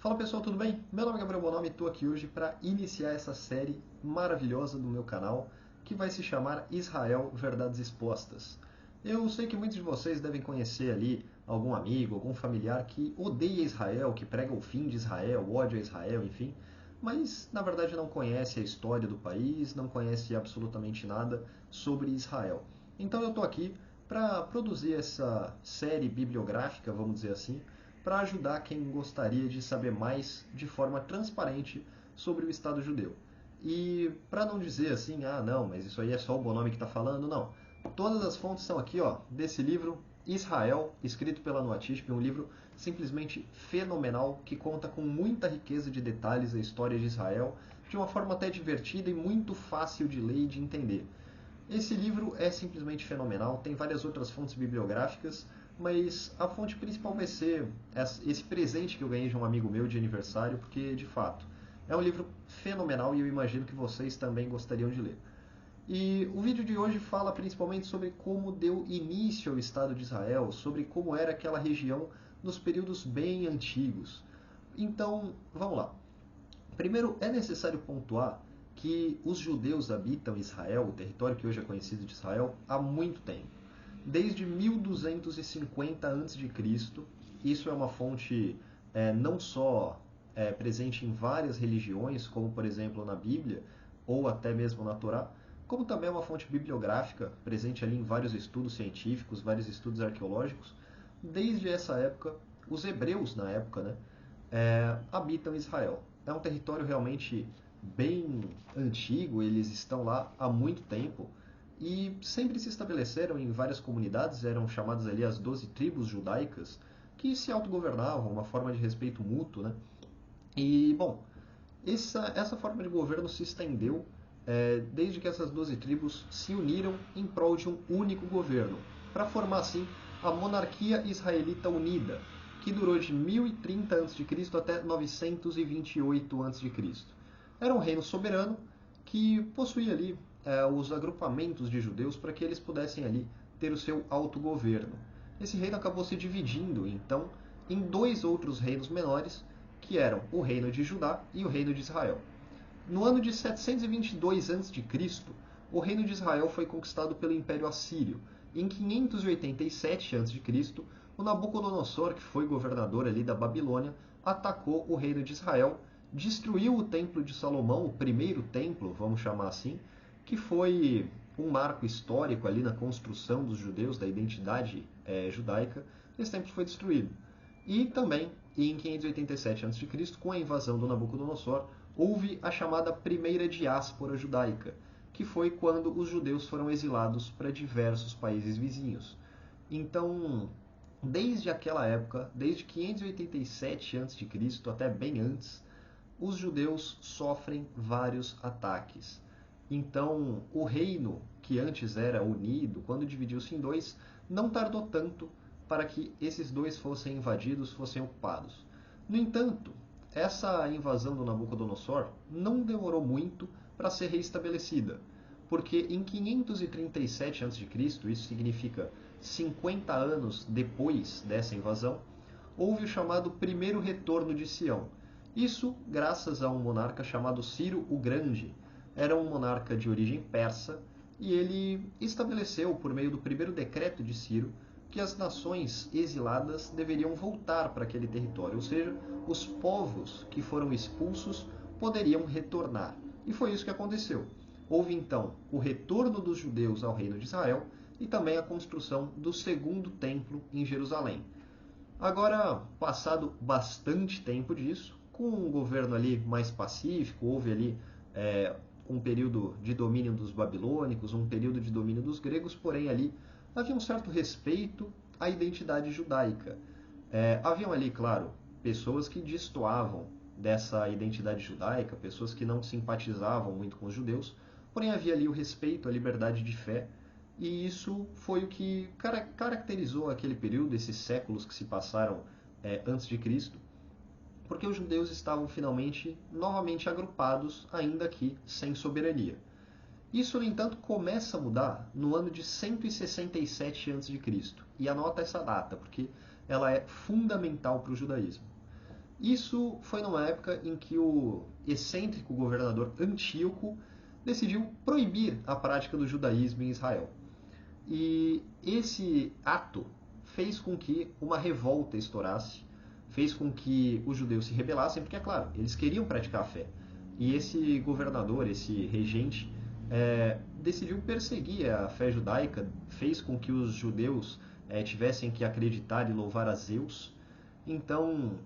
Fala pessoal, tudo bem? Meu nome é Gabriel Bonome e estou aqui hoje para iniciar essa série maravilhosa do meu canal que vai se chamar Israel Verdades Expostas. Eu sei que muitos de vocês devem conhecer ali algum amigo, algum familiar que odeia Israel, que prega o fim de Israel, ódio a Israel, enfim, mas na verdade não conhece a história do país, não conhece absolutamente nada sobre Israel. Então eu estou aqui para produzir essa série bibliográfica, vamos dizer assim, para ajudar quem gostaria de saber mais de forma transparente sobre o Estado judeu. E para não dizer assim, ah não, mas isso aí é só o Bonomi que está falando, não. Todas as fontes são aqui, ó, desse livro Israel, escrito pela Noatishp, um livro simplesmente fenomenal que conta com muita riqueza de detalhes a história de Israel, de uma forma até divertida e muito fácil de ler e de entender. Esse livro é simplesmente fenomenal, tem várias outras fontes bibliográficas, mas a fonte principal vai ser esse presente que eu ganhei de um amigo meu de aniversário, porque de fato é um livro fenomenal e eu imagino que vocês também gostariam de ler. E o vídeo de hoje fala principalmente sobre como deu início ao Estado de Israel, sobre como era aquela região nos períodos bem antigos. Então, vamos lá. Primeiro, é necessário pontuar que os judeus habitam Israel, o território que hoje é conhecido de Israel, há muito tempo. Desde 1250 a.C., isso é uma fonte não só presente em várias religiões, como por exemplo na Bíblia, ou até mesmo na Torá, como também é uma fonte bibliográfica presente ali em vários estudos científicos, vários estudos arqueológicos. Desde essa época, os hebreus na época, né, habitam Israel. É um território realmente bem antigo, eles estão lá há muito tempo e sempre se estabeleceram em várias comunidades, eram chamadas ali as 12 tribos judaicas, que se autogovernavam, uma forma de respeito mútuo, né? E, bom, essa forma de governo se estendeu desde que essas 12 tribos se uniram em prol de um único governo, para formar assim a monarquia israelita unida, que durou de 1030 a.C. até 928 a.C. Era um reino soberano que possuía ali os agrupamentos de judeus para que eles pudessem ali ter o seu autogoverno. Esse reino acabou se dividindo, então, em dois outros reinos menores, que eram o reino de Judá e o reino de Israel. No ano de 722 a.C., o reino de Israel foi conquistado pelo Império Assírio. Em 587 a.C., o Nabucodonosor, que foi governador ali da Babilônia, atacou o reino de Israel, destruiu o Templo de Salomão, o primeiro templo, vamos chamar assim, que foi um marco histórico ali na construção dos judeus, da identidade judaica. Esse templo foi destruído. E também, em 587 a.C., com a invasão do Nabucodonosor, houve a chamada Primeira Diáspora Judaica, que foi quando os judeus foram exilados para diversos países vizinhos. Então, desde aquela época, desde 587 a.C. até bem antes, os judeus sofrem vários ataques. Então, o reino, que antes era unido, quando dividiu-se em dois, não tardou tanto para que esses dois fossem invadidos, fossem ocupados. No entanto, essa invasão do Nabucodonosor não demorou muito para ser reestabelecida, porque em 537 a.C., isso significa 50 anos depois dessa invasão, houve o chamado Primeiro Retorno de Sião. Isso graças a um monarca chamado Ciro o Grande. Era um monarca de origem persa e ele estabeleceu, por meio do primeiro decreto de Ciro, que as nações exiladas deveriam voltar para aquele território, ou seja, os povos que foram expulsos poderiam retornar. E foi isso que aconteceu. Houve então o retorno dos judeus ao reino de Israel e também a construção do segundo templo em Jerusalém. Agora, passado bastante tempo disso, com um governo ali mais pacífico, houve ali um período de domínio dos babilônicos, um período de domínio dos gregos, porém ali havia um certo respeito à identidade judaica. Haviam ali, claro, pessoas que destoavam dessa identidade judaica, pessoas que não simpatizavam muito com os judeus, porém havia ali o respeito à liberdade de fé, e isso foi o que caracterizou aquele período, esses séculos que se passaram antes de Cristo, porque os judeus estavam finalmente novamente agrupados, ainda que sem soberania. Isso, no entanto, começa a mudar no ano de 167 a.C. E anota essa data, porque ela é fundamental para o judaísmo. Isso foi numa época em que o excêntrico governador Antíoco decidiu proibir a prática do judaísmo em Israel. E esse ato fez com que uma revolta estourasse, fez com que os judeus se rebelassem, porque, é claro, eles queriam praticar a fé. E esse governador, esse regente, decidiu perseguir a fé judaica, fez com que os judeus tivessem que acreditar e louvar a Zeus. Então,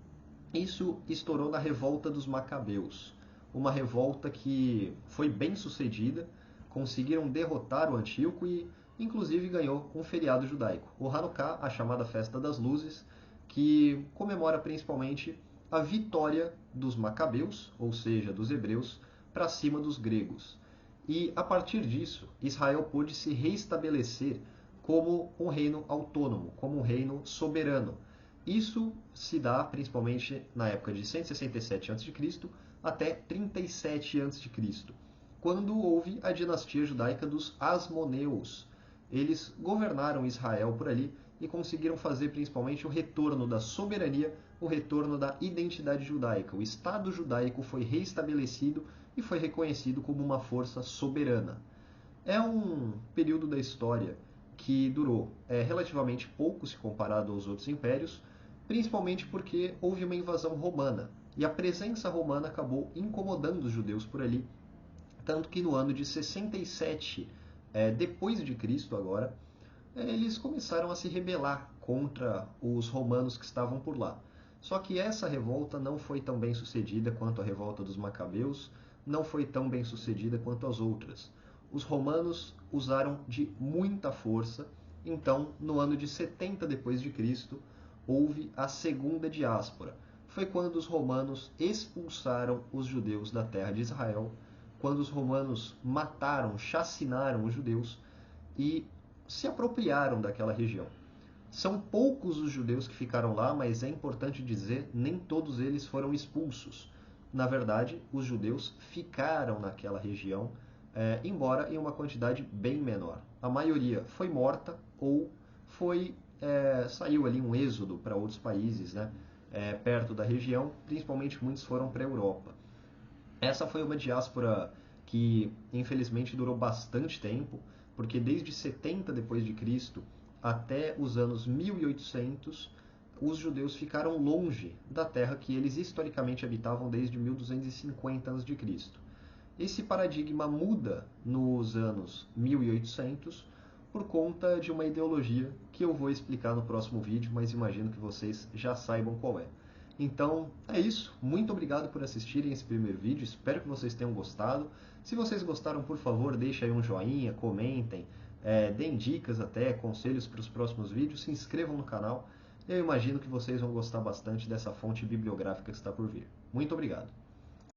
isso estourou na revolta dos Macabeus, uma revolta que foi bem sucedida, conseguiram derrotar o Antíoco e, inclusive, ganhou um feriado judaico, o Hanukkah, a chamada Festa das Luzes, que comemora principalmente a vitória dos Macabeus, ou seja, dos hebreus, para cima dos gregos. E a partir disso, Israel pôde se reestabelecer como um reino autônomo, como um reino soberano. Isso se dá principalmente na época de 167 a.C. até 37 a.C., quando houve a dinastia judaica dos Asmoneus. Eles governaram Israel por ali e conseguiram fazer principalmente o retorno da soberania, o retorno da identidade judaica. O Estado judaico foi reestabelecido e foi reconhecido como uma força soberana. É um período da história que durou relativamente pouco se comparado aos outros impérios, principalmente porque houve uma invasão romana e a presença romana acabou incomodando os judeus por ali, tanto que no ano de 67 depois de Cristo agora, eles começaram a se rebelar contra os romanos que estavam por lá. Só que essa revolta não foi tão bem sucedida quanto a revolta dos Macabeus, não foi tão bem sucedida quanto as outras. Os romanos usaram de muita força, então no ano de 70 depois de Cristo houve a segunda diáspora. Foi quando os romanos expulsaram os judeus da terra de Israel, quando os romanos mataram, chacinaram os judeus e se apropriaram daquela região. São poucos os judeus que ficaram lá, mas é importante dizer, nem todos eles foram expulsos. Na verdade, os judeus ficaram naquela região, embora em uma quantidade bem menor. A maioria foi morta ou saiu ali um êxodo para outros países, né, perto da região, principalmente muitos foram para a Europa. Essa foi uma diáspora que infelizmente durou bastante tempo, porque desde 70 depois de Cristo até os anos 1800, os judeus ficaram longe da terra que eles historicamente habitavam desde 1250 a.C. Esse paradigma muda nos anos 1800 por conta de uma ideologia que eu vou explicar no próximo vídeo, mas imagino que vocês já saibam qual é. Então é isso, muito obrigado por assistirem esse primeiro vídeo, espero que vocês tenham gostado. Se vocês gostaram, por favor, deixem aí um joinha, comentem, deem dicas até, conselhos para os próximos vídeos, se inscrevam no canal. Eu imagino que vocês vão gostar bastante dessa fonte bibliográfica que está por vir. Muito obrigado!